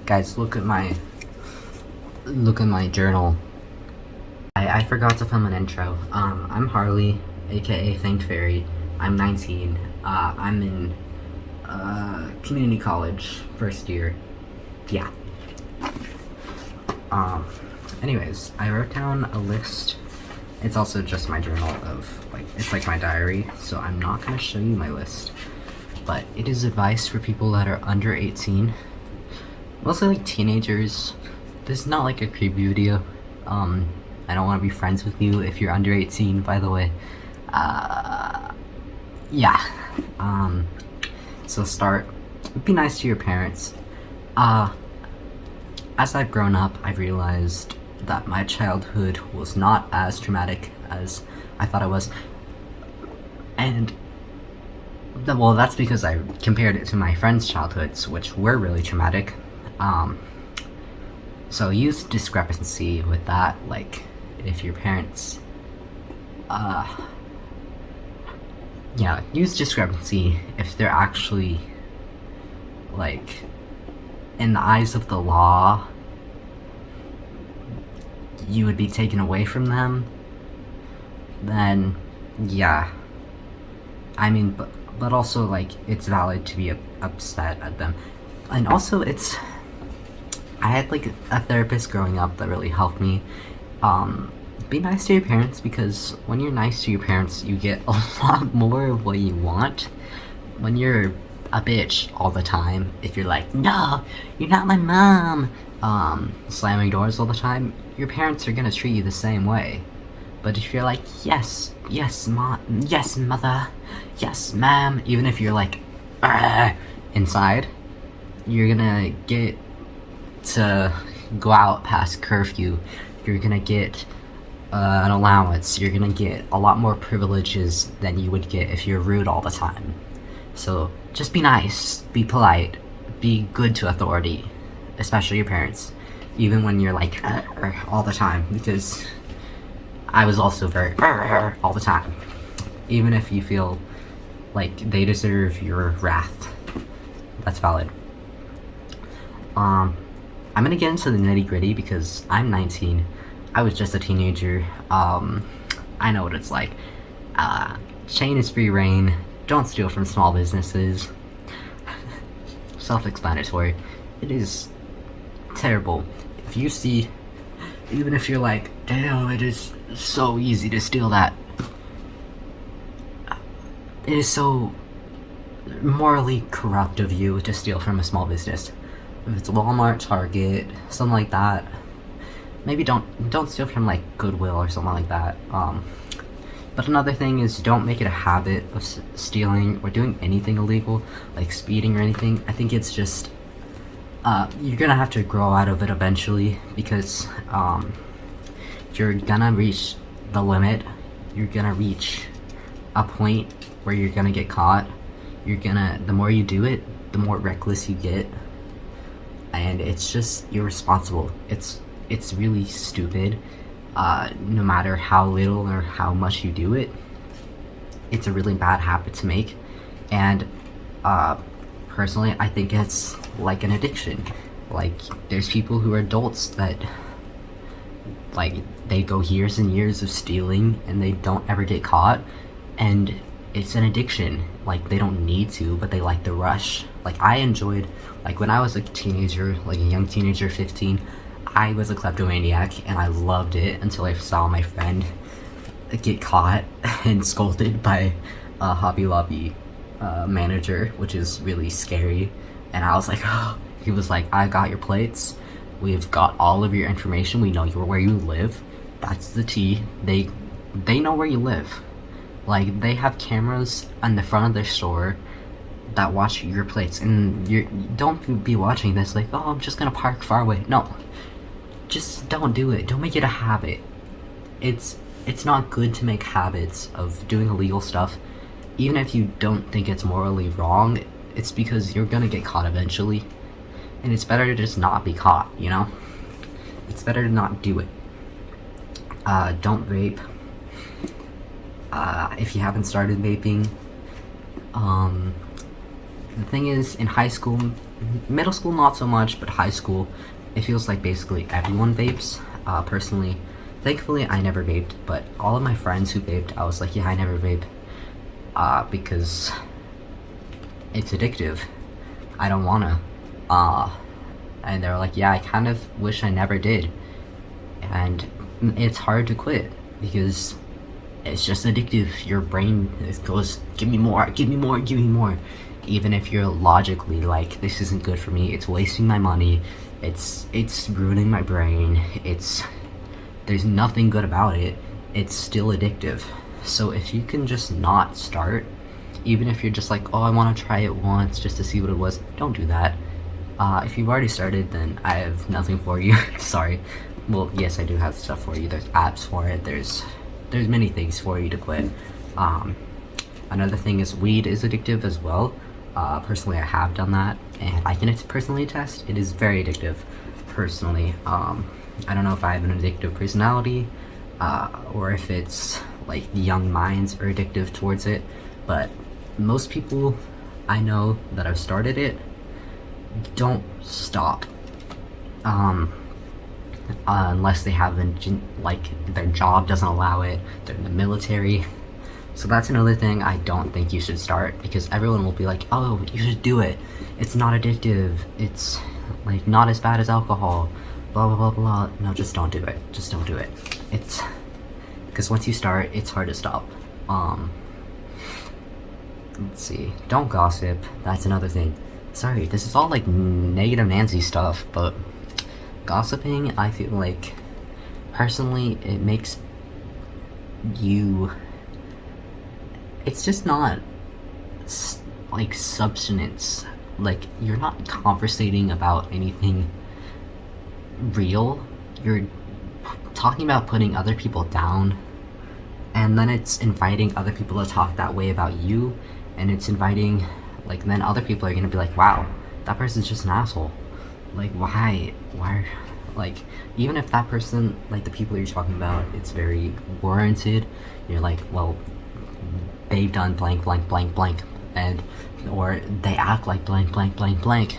Guys, look at my journal. I forgot to film an intro. I'm Harley, aka Faint Fairy. I'm 19. I'm in community college, first year. Yeah. Anyways, I wrote down a list. It's also just my journal of, it's like my diary, so I'm not gonna show you my list. But it is advice for people that are under 18. Mostly like teenagers. This is not like a creepy video. I don't want to be friends with you if you're under 18, by the way. Yeah. So start. Be nice to your parents. As I've grown up, I've realized that my childhood was not as traumatic as I thought it was. And, well, that's because I compared it to my friends' childhoods, which were really traumatic. So use discrepancy with that, like, if your parents, yeah, use discrepancy if they're actually, like, in the eyes of the law, you would be taken away from them, then, yeah. I mean, but also, like, it's valid to be upset at them. And also, I had, like, a therapist growing up that really helped me. Be nice to your parents, because when you're nice to your parents, you get a lot more of what you want. When you're a bitch all the time, if you're like, no, you're not my mom, slamming doors all the time, your parents are gonna treat you the same way. But if you're like, yes, mom, yes, mother, yes, ma'am, even if you're like, inside, you're gonna get to go out past curfew, you're gonna get an allowance, you're gonna get a lot more privileges than you would get if you're rude all the time. So just be nice, be polite, be good to authority, especially your parents, even when you're like all the time, because I was also very all the time, even if you feel like they deserve your wrath. That's valid. I'm gonna get into the nitty-gritty because I'm 19. I was just a teenager. I know what it's like. Chain is free reign. Don't steal from small businesses. Self-explanatory. It is terrible. If you see, even if you're like, damn, it is so easy to steal that. It is so morally corrupt of you to steal from a small business. If it's Walmart, Target, something like that, maybe don't steal from like Goodwill or something like that. But another thing is, don't make it a habit of stealing or doing anything illegal, like speeding or anything. I think it's just, you're gonna have to grow out of it eventually, because you're gonna reach the limit. You're gonna reach a point where you're gonna get caught. The more you do it, the more reckless you get. And it's just irresponsible. It's really stupid. No matter how little or how much you do it, it's a really bad habit to make. And personally, I think it's like an addiction. Like, there's people who are adults that, like, they go years and years of stealing and they don't ever get caught, and it's an addiction. Like, they don't need to, but they like the rush. Like, I enjoyed, like, when I was a teenager, like a young teenager, 15, I was a kleptomaniac, and I loved it until I saw my friend get caught and scolded by a Hobby Lobby manager, which is really scary. And I was like, oh, he was like, I got your plates, we've got all of your information, we know where you live, that's the tea. They know where you live. Like, they have cameras on the front of their store that watch your plates, and you don't be watching this like, oh, I'm just gonna park far away. No, just don't do it. Don't make it a habit. It's not good to make habits of doing illegal stuff. Even if you don't think it's morally wrong, it's because you're gonna get caught eventually, and it's better to just not be caught, you know? It's better to not do it. Don't vape. If you haven't started vaping, the thing is, in high school, Middle school, not so much, but high school, it feels like basically everyone vapes. Personally, thankfully, I never vaped, but all of my friends who vaped, I was like, yeah, I never vape. Because it's addictive. I don't wanna. And they're like, yeah, I kind of wish I never did. And it's hard to quit because it's just addictive. Your brain goes, give me more, give me more, give me more. Even if you're logically like, this isn't good for me, it's wasting my money, it's ruining my brain, there's nothing good about it, it's still addictive. So if you can just not start, even if you're just like, oh, I want to try it once just to see what it was, don't do that. If you've already started, then I have nothing for you. Sorry. Well, yes, I do have stuff for you. There's apps for it. There's many things for you to quit. Another thing is weed is addictive as well. Personally, I have done that, and I can personally attest it is very addictive. Personally, I don't know if I have an addictive personality, or if it's like young minds are addictive towards it, but most people I know that have started it don't stop. Unless they have like their job doesn't allow it, they're in the military. So that's another thing I don't think you should start, because everyone will be like, oh, you should do it, it's not addictive, it's like not as bad as alcohol, blah blah blah blah. No, just don't do it. Just don't do it. It's because once you start, it's hard to stop. Let's see. Don't gossip. That's another thing. Sorry, this is all like negative Nancy stuff, but gossiping, I feel like, personally, it makes you... It's just not, like, substance. Like, you're not conversating about anything real. You're talking about putting other people down, and then it's inviting other people to talk that way about you, and it's inviting, like, then other people are gonna be like, wow, that person's just an asshole. Like, why, like, even if that person, like, the people you're talking about, it's very warranted, you're like, well, they've done blank, blank, blank, blank, and, or they act like blank, blank, blank, blank,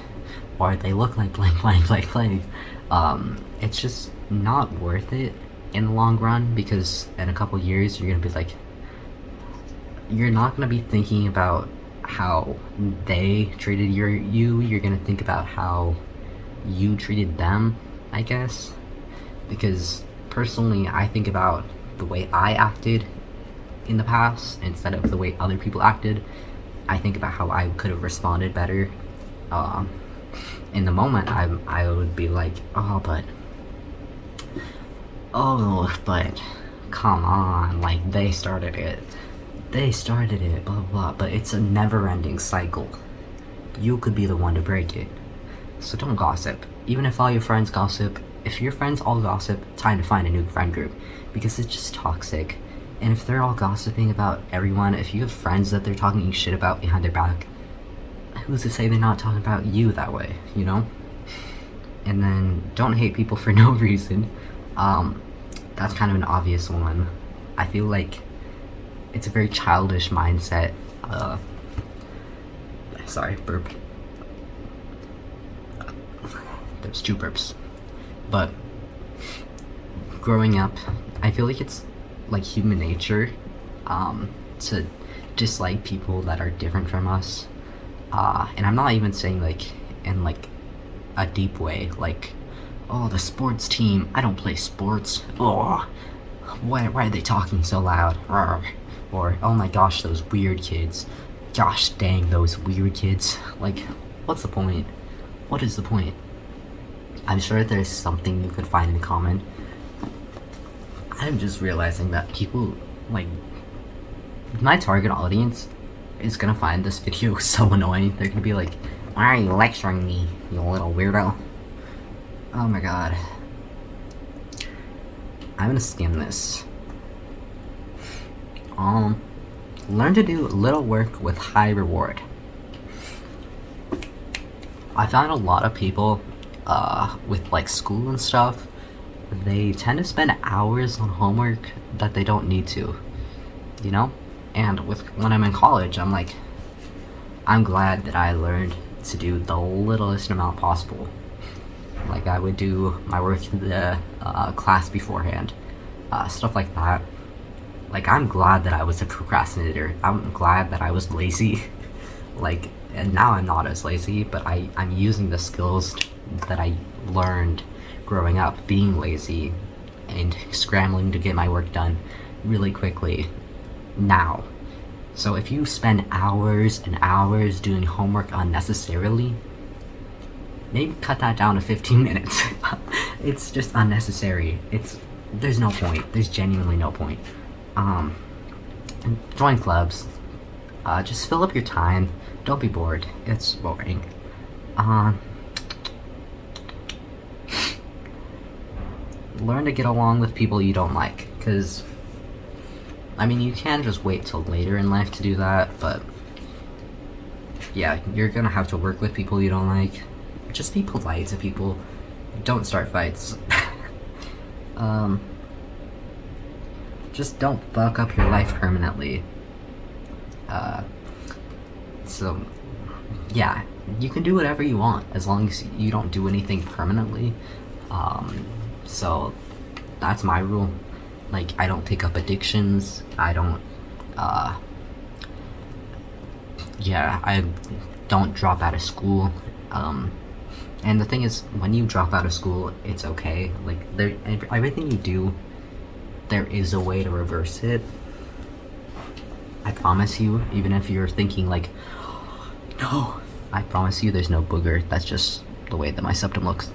or they look like blank, blank, blank, blank. It's just not worth it in the long run, because in a couple years, you're gonna be like, you're not gonna be thinking about how they treated you, you're gonna think about how you treated them, I guess. Because personally, I think about the way I acted in the past instead of the way other people acted. I think about how I could have responded better. In the moment, I would be like, oh, but come on, like, they started it, blah, blah, blah. But it's a never-ending cycle. You could be the one to break it. So don't gossip. Even if all your friends gossip, if your friends all gossip, time to find a new friend group, because it's just toxic. And if they're all gossiping about everyone, if you have friends that they're talking shit about behind their back, who's to say they're not talking about you that way, you know? And then don't hate people for no reason. That's kind of an obvious one. I feel like it's a very childish mindset. Sorry, burp. There's two burps. But growing up, I feel like it's like human nature to dislike people that are different from us. And I'm not even saying like in like a deep way, like, oh, the sports team, I don't play sports, oh, why are they talking so loud, or oh my gosh, those weird kids, gosh dang those weird kids. Like, what's the point? What is the point? I'm sure there's something you could find in common. I'm just realizing that people, like, my target audience is gonna find this video so annoying. They're gonna be like, why are you lecturing me, you little weirdo? Oh my god. I'm gonna skim this. Learn to do little work with high reward. I found a lot of people, with like school and stuff, they tend to spend hours on homework that they don't need to, you know? And when I'm in college, I'm like, I'm glad that I learned to do the littlest amount possible. Like, I would do my work in the class beforehand, stuff like that. Like, I'm glad that I was a procrastinator. I'm glad that I was lazy. Like, and now I'm not as lazy, but I'm using the skills that I learned growing up, being lazy and scrambling to get my work done really quickly now. So if you spend hours and hours doing homework unnecessarily, maybe cut that down to 15 minutes. It's just unnecessary. There's no point. There's genuinely no point. Join clubs. Just fill up your time. Don't be bored. It's boring. Learn to get along with people you don't like, because I mean, you can just wait till later in life to do that, but yeah, you're gonna have to work with people you don't like. Just be polite to people. Don't start fights. Just don't fuck up your life permanently. So yeah, you can do whatever you want as long as you don't do anything permanently. So that's my rule. Like, I don't pick up addictions. I don't drop out of school. And the thing is, when you drop out of school, it's okay. Like, everything you do, there is a way to reverse it. I promise you, even if you're thinking like, no, I promise you there's no booger. That's just the way that my septum looks.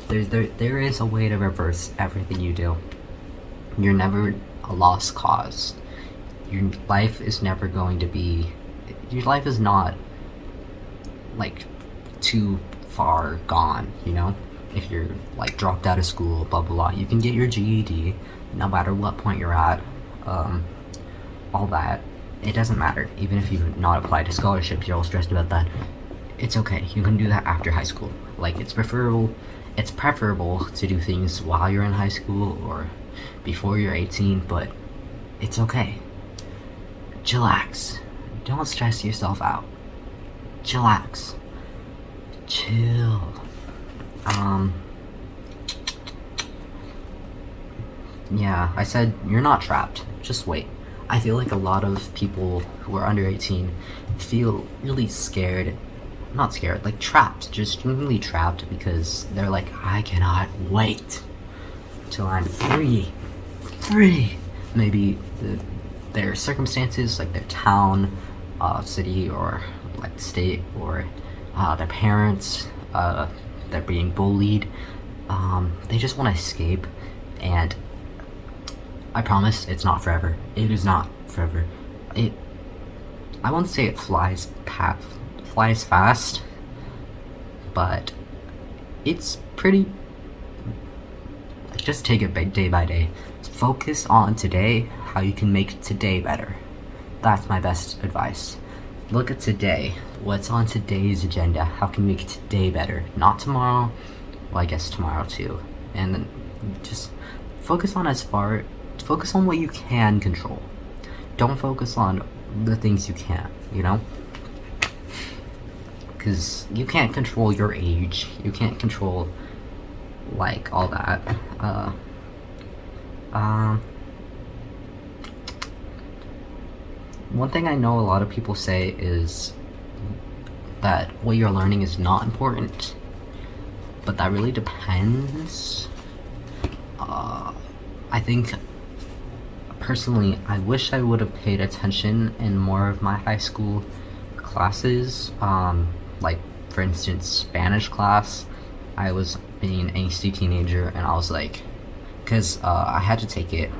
There is a way to reverse everything you do. You're never a lost cause. Your life is never going to be... Your life is not, like, too far gone, you know? If you're, like, dropped out of school, blah, blah, blah. You can get your GED, no matter what point you're at. All that. It doesn't matter. Even if you've not applied to scholarships, you're all stressed about that. It's okay. You can do that after high school. Like, it's preferable to do things while you're in high school or before you're 18, but it's okay. Chillax. Don't stress yourself out. Chillax. Chill. Yeah, I said you're not trapped. Just wait. I feel like a lot of people who are under 18 feel really scared. Not scared, like trapped. Just genuinely trapped because they're like, I cannot wait till I'm free. Maybe their circumstances, like their town, city, or like state, or their parents, they're being bullied. They just want to escape, and I promise it's not forever. It is not forever. I won't say it flies fast, but it's pretty... Just take it day by day. Focus on today, how you can make today better. That's my best advice. Look at today. What's on today's agenda? How can we make today better? Not tomorrow. Well, I guess tomorrow too. And then just focus on what you can control. Don't focus on the things you can't, you know? Because you can't control your age. You can't control, like, all that. One thing I know a lot of people say is that what you're learning is not important, but that really depends. I think, personally, I wish I would have paid attention in more of my high school classes. Like, for instance, Spanish class. I was being an angsty teenager, and I was like, because I had to take it.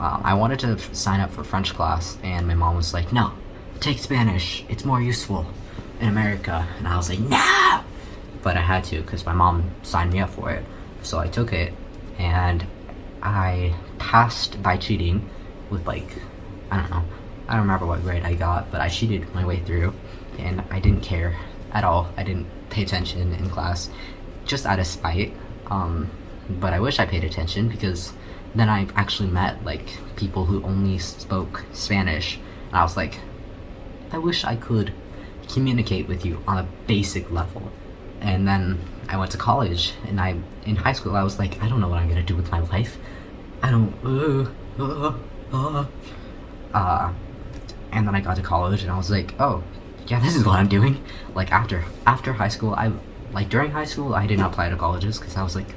I wanted to sign up for French class, and my mom was like, no, take Spanish, it's more useful in America. And I was like, no! But I had to, because my mom signed me up for it. So I took it, and I passed by cheating with, like, I don't remember what grade I got, but I cheated my way through, and I didn't care at all. I didn't pay attention in class, just out of spite. But I wish I paid attention, because then I actually met, like, people who only spoke Spanish, and I was like, I wish I could communicate with you on a basic level. And then I went to college, and in high school I was like, I don't know what I'm gonna do with my life. I don't. And then I got to college, and I was like, oh, yeah, this is what I'm doing. Like after high school, during high school I didn't apply to colleges because I was like,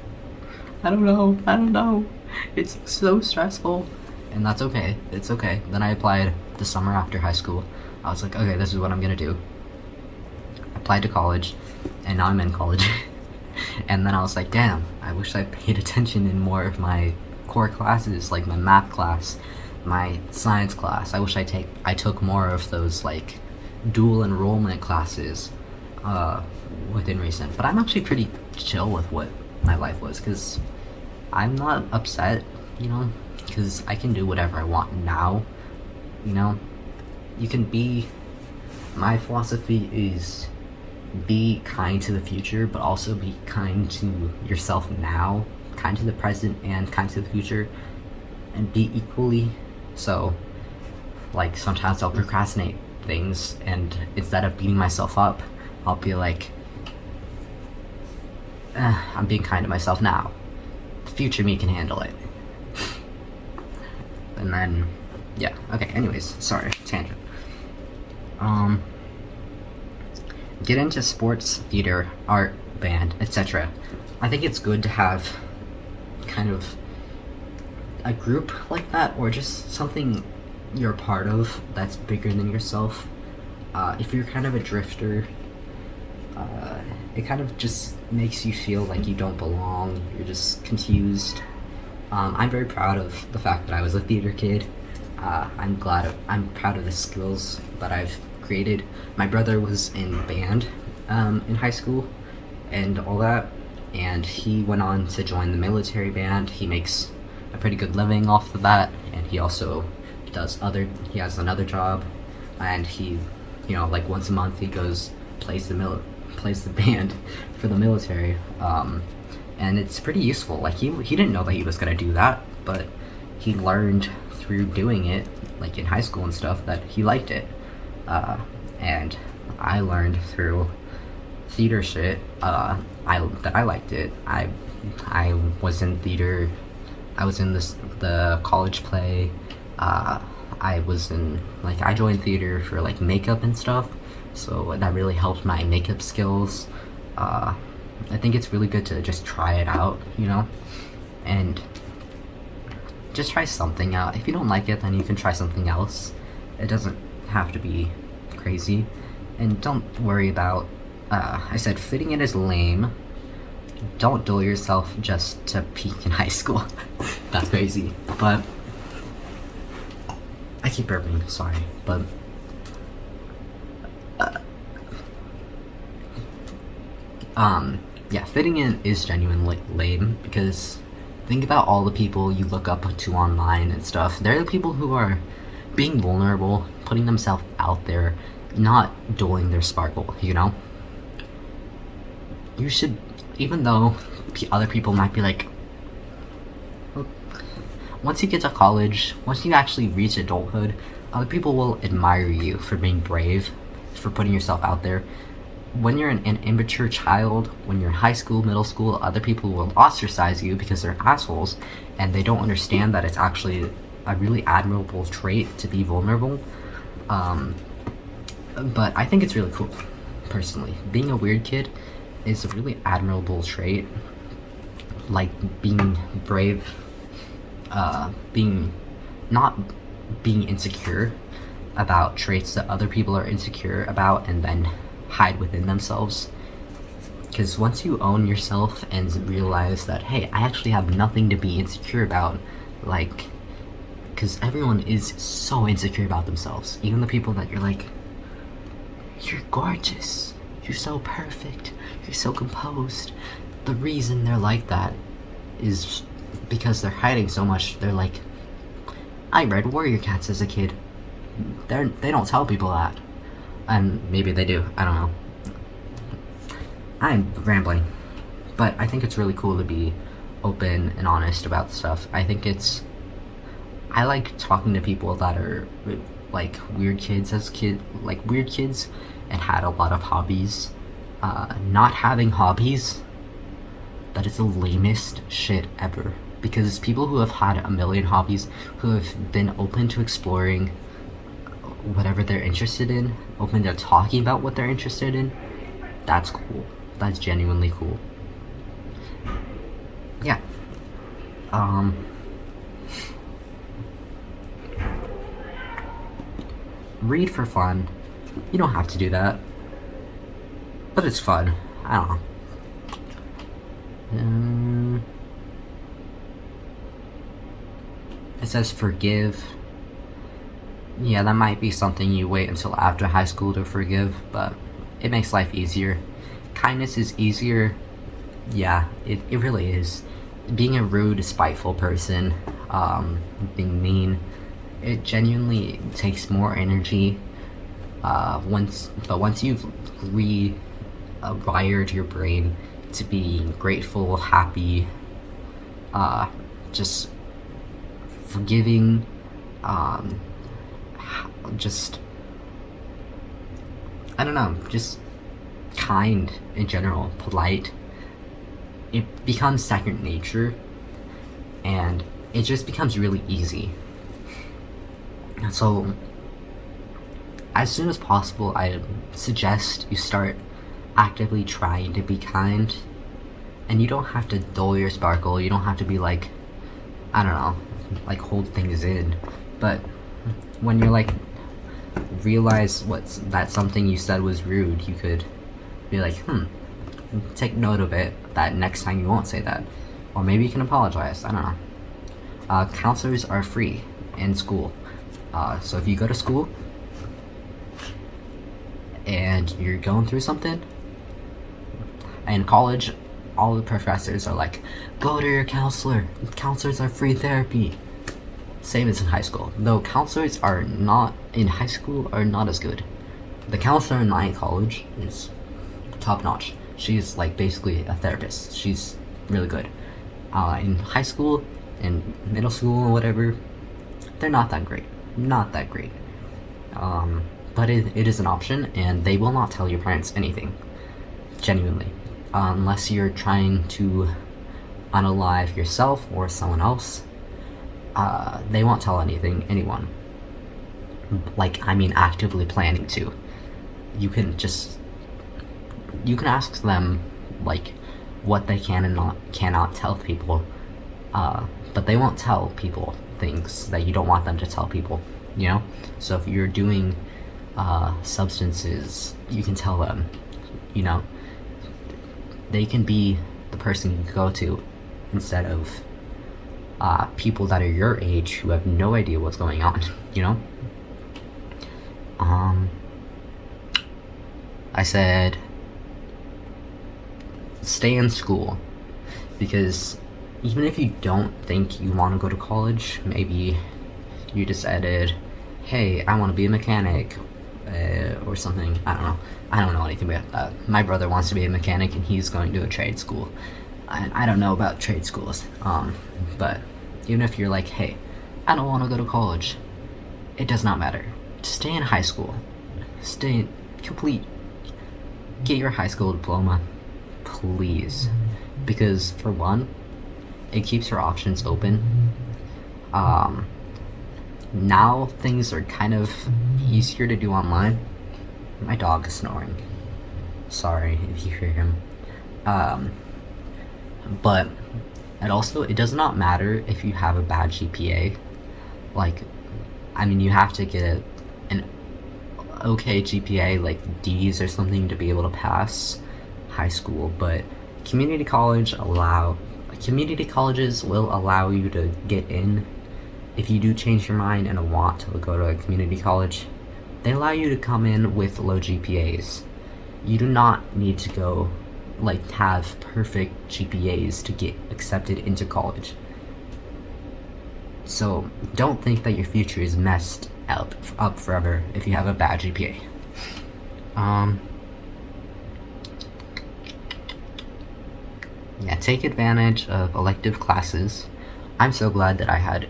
I don't know. It's so stressful, and that's okay. It's okay. Then I applied the summer after high school. I was like, okay, this is what I'm gonna do. Applied to college, and now I'm in college. And then I was like, damn, I wish I paid attention in more of my core classes, like my math class, my science class. I wish I took more of those like dual enrollment classes within recent. But I'm actually pretty chill with what my life was, because I'm not upset, you know, because I can do whatever I want now, you know. You can be, my philosophy is be kind to the future, but also be kind to yourself now, kind to the present and kind to the future, and be equally. So like sometimes I'll procrastinate things, and instead of beating myself up, I'll be like, I'm being kind to myself now. The future me can handle it. And then, yeah, okay, anyways, sorry, tangent. Get into sports, theater, art, band, etc. I think it's good to have kind of a group like that, or just something you're a part of that's bigger than yourself. If you're kind of a drifter, it kind of just makes you feel like you don't belong, you're just confused. I'm very proud of the fact that I was a theater kid. I'm proud of the skills that I've created. My brother was in band in high school and all that, and he went on to join the military band. He makes a pretty good living off of that, and he also he has another job, and he, you know, like once a month he goes plays the band for the military, and it's pretty useful. Like he didn't know that he was gonna do that, but he learned through doing it, like in high school and stuff, that he liked it. And I learned through theater shit that I liked it. I was in theater. I was in the college play. I was in, like, I joined theater for like makeup and stuff, so that really helped my makeup skills. I think it's really good to just try it out, you know, and just try something out. If you don't like it, then you can try something else. It doesn't have to be crazy. And don't worry about, I said fitting in is lame. Don't dull yourself just to peak in high school. That's crazy. But I keep burping, sorry. But yeah, fitting in is genuinely lame, because think about all the people you look up to online and stuff. They're the people who are being vulnerable, putting themselves out there, not dulling their sparkle, you know? You should, even though other people might be like, once you get to college, once you actually reach adulthood, other people will admire you for being brave, for putting yourself out there. When you're an immature child, when you're in high school, middle school, other people will ostracize you because they're assholes, and they don't understand that it's actually a really admirable trait to be vulnerable. But I think it's really cool, personally. Being a weird kid is a really admirable trait. Like being brave, not being insecure about traits that other people are insecure about, and then hide within themselves. Because once you own yourself and realize that, hey, I actually have nothing to be insecure about, like, because everyone is so insecure about themselves. Even the people that you're like, you're gorgeous, you're so perfect, you're so composed. The reason they're like that is because they're hiding so much. They're like, I read Warrior Cats as a kid. They don't tell people that. And maybe they do, I don't know. I'm rambling. But I think it's really cool to be open and honest about stuff. I like talking to people that are like weird kids weird kids, and had a lot of hobbies. Not having hobbies, that is the lamest shit ever. Because people who have had a million hobbies, who have been open to exploring whatever they're interested in, open to talking about what they're interested in, that's cool. That's genuinely cool. Yeah. Read for fun. You don't have to do that. But it's fun. I don't know. It says forgive. Yeah, that might be something you wait until after high school to forgive, but it makes life easier. Kindness is easier. Yeah, it really is. Being a rude, spiteful person, being mean, it genuinely takes more energy. Once you've rewired your brain to be grateful, happy, just forgiving, just, I don't know, just kind in general, polite, it becomes second nature, and it just becomes really easy. So as soon as possible, I suggest you start actively trying to be kind. And you don't have to dull your sparkle, you don't have to be like, I don't know, like hold things in. But when you're like, realize that something you said was rude, you could be like, take note of it, that next time you won't say that. Or maybe you can apologize, I don't know. Counselors are free in school. So if you go to school and you're going through something, in college, all the professors are like, go to your counselor. Counselors are free therapy. Same as in high school. Though counselors are not, in high school, are not as good. The counselor in my college is top notch. She's like basically a therapist. She's really good. In high school and middle school and whatever, they're not that great. Not that great. But it is an option, and they will not tell your parents anything. Genuinely. Unless you're trying to unalive yourself or someone else, they won't tell anyone. Like, I mean actively planning to. You can ask them, like, what they can and cannot tell people, but they won't tell people things that you don't want them to tell people, you know? So if you're doing substances, you can tell them, you know? They can be the person you go to instead of people that are your age who have no idea what's going on, you know? I said stay in school, because even if you don't think you want to go to college, maybe you decided, hey, I want to be a mechanic, or something. I don't know anything about that. My brother wants to be a mechanic and he's going to a trade school. I don't know about trade schools, but even if you're like, hey, I don't want to go to college, it does not matter. Stay in high school. Get your high school diploma, please. Because for one, it keeps your options open. Now things are kind of easier to do online. My dog is snoring. Sorry if you hear him. But it does not matter if you have a bad GPA. Like, I mean, you have to get an okay GPA, like D's or something, to be able to pass high school. But community colleges will allow you to get in. If you do change your mind and want to go to a community college, they allow you to come in with low GPAs. You do not need to go, like, have perfect GPAs to get accepted into college. So don't think that your future is messed up forever if you have a bad GPA. Yeah, take advantage of elective classes. I'm so glad that I had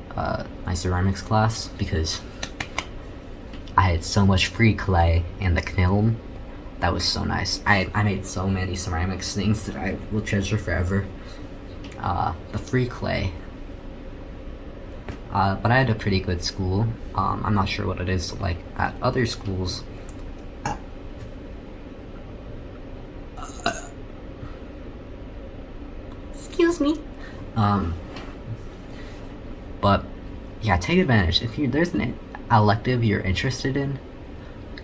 my ceramics class, because I had so much free clay and the kiln. That was so nice. I made so many ceramics things that I will treasure forever. The free clay. But I had a pretty good school. I'm not sure what it is like at other schools. Excuse me. But yeah, take advantage. If there's an elective you're interested in,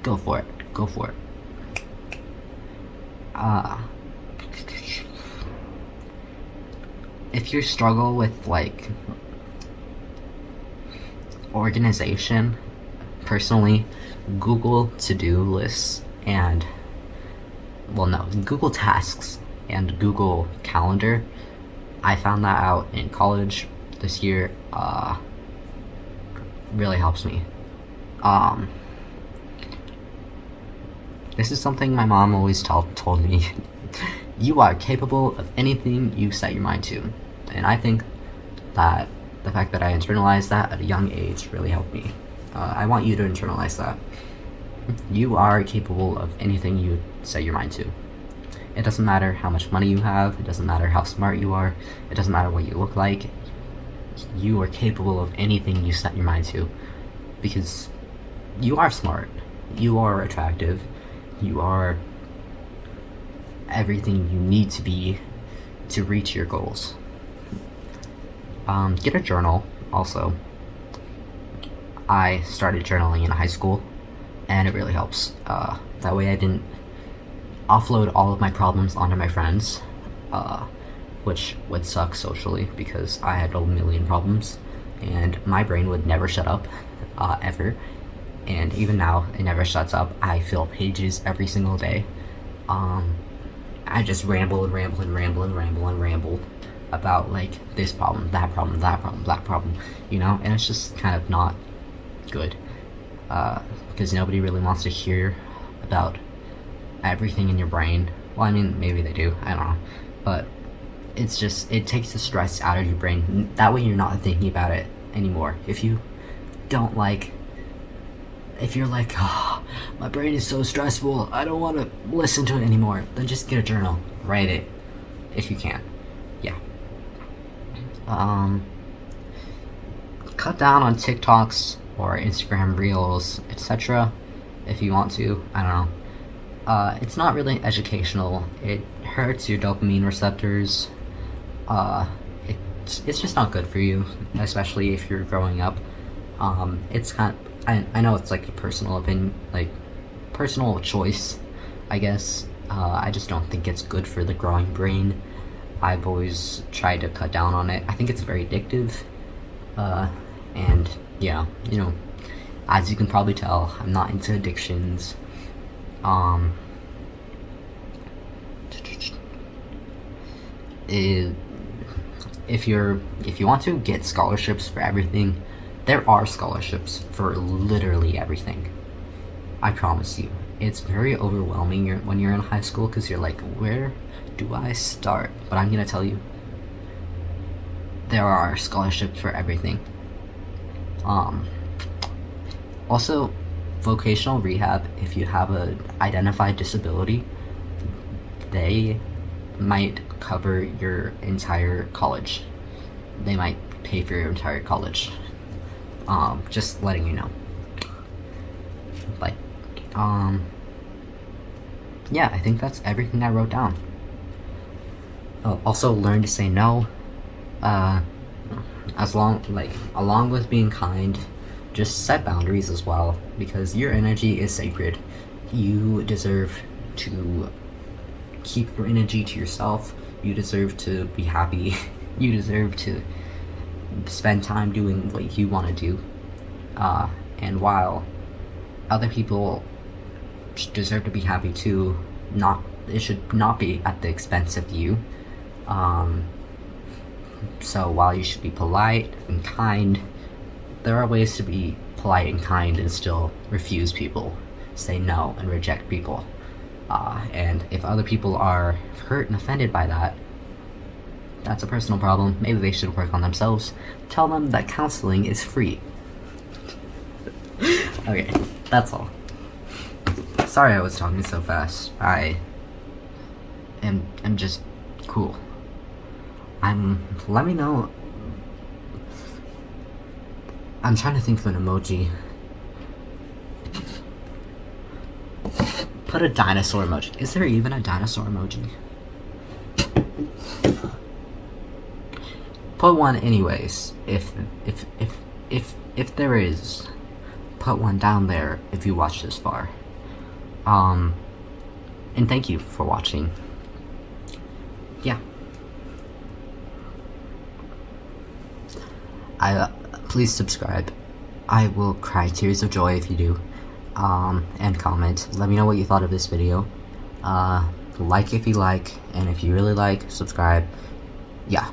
go for it. Go for it. If you struggle with like organization, personally, Google to-do lists and Google tasks and Google Calendar. I found that out in college this year. Really helps me. This is something my mom always told me. You are capable of anything you set your mind to. And I think that the fact that I internalized that at a young age really helped me. I want you to internalize that. You are capable of anything you set your mind to. It doesn't matter how much money you have, it doesn't matter how smart you are, it doesn't matter what you look like. You are capable of anything you set your mind to. Because you are smart, you are attractive, you are everything you need to be to reach your goals. Get a journal also. I started journaling in high school and it really helps. That way I didn't offload all of my problems onto my friends, which would suck socially because I had a million problems and my brain would never shut up, ever. And even now, it never shuts up. I fill pages every single day. I just ramble and ramble and ramble and ramble and ramble about like this problem, that problem, that problem, that problem, you know? And it's just kind of not good, because nobody really wants to hear about everything in your brain. Well, I mean, maybe they do, I don't know. But it's just, it takes the stress out of your brain. That way you're not thinking about it anymore. If you don't like, if you're like, oh, my brain is so stressful, I don't want to listen to it anymore, then just get a journal, write it, if you can. Yeah. Cut down on TikToks or Instagram Reels, etc. if you want to, I don't know. It's not really educational, it hurts your dopamine receptors. It's just not good for you, especially if you're growing up. It's kind of, I know it's like a personal opinion, like personal choice, I guess. I just don't think it's good for the growing brain. I've always tried to cut down on it. I think it's very addictive. And yeah, you know, as you can probably tell, I'm not into addictions. If you want to get scholarships for everything, there are scholarships for literally everything. I promise you. It's very overwhelming when you're in high school because you're like, where do I start? But I'm gonna tell you, there are scholarships for everything. Also, vocational rehab, if you have a identified disability, they might cover your entire college. They might pay for your entire college. Just letting you know. Like, yeah, I think that's everything I wrote down. Oh, also learn to say no. Along with being kind, just set boundaries as well, because your energy is sacred. You deserve to keep your energy to yourself. You deserve to be happy. You deserve to spend time doing what you want to do. And while other people deserve to be happy too, it should not be at the expense of you. So while you should be polite and kind, there are ways to be polite and kind and still refuse people, say no, and reject people. And if other people are hurt and offended by that, that's a personal problem. Maybe they should work on themselves. Tell them that counseling is free. Okay, that's all. Sorry I was talking so fast. I'm just cool. Let me know. I'm trying to think of an emoji. Put a dinosaur emoji. Is there even a dinosaur emoji? Put one anyways. If there is, put one down there if you watch this far. And thank you for watching. Yeah. Please subscribe. I will cry tears of joy if you do. And comment. Let me know what you thought of this video. Like if you like, and if you really like, subscribe. Yeah.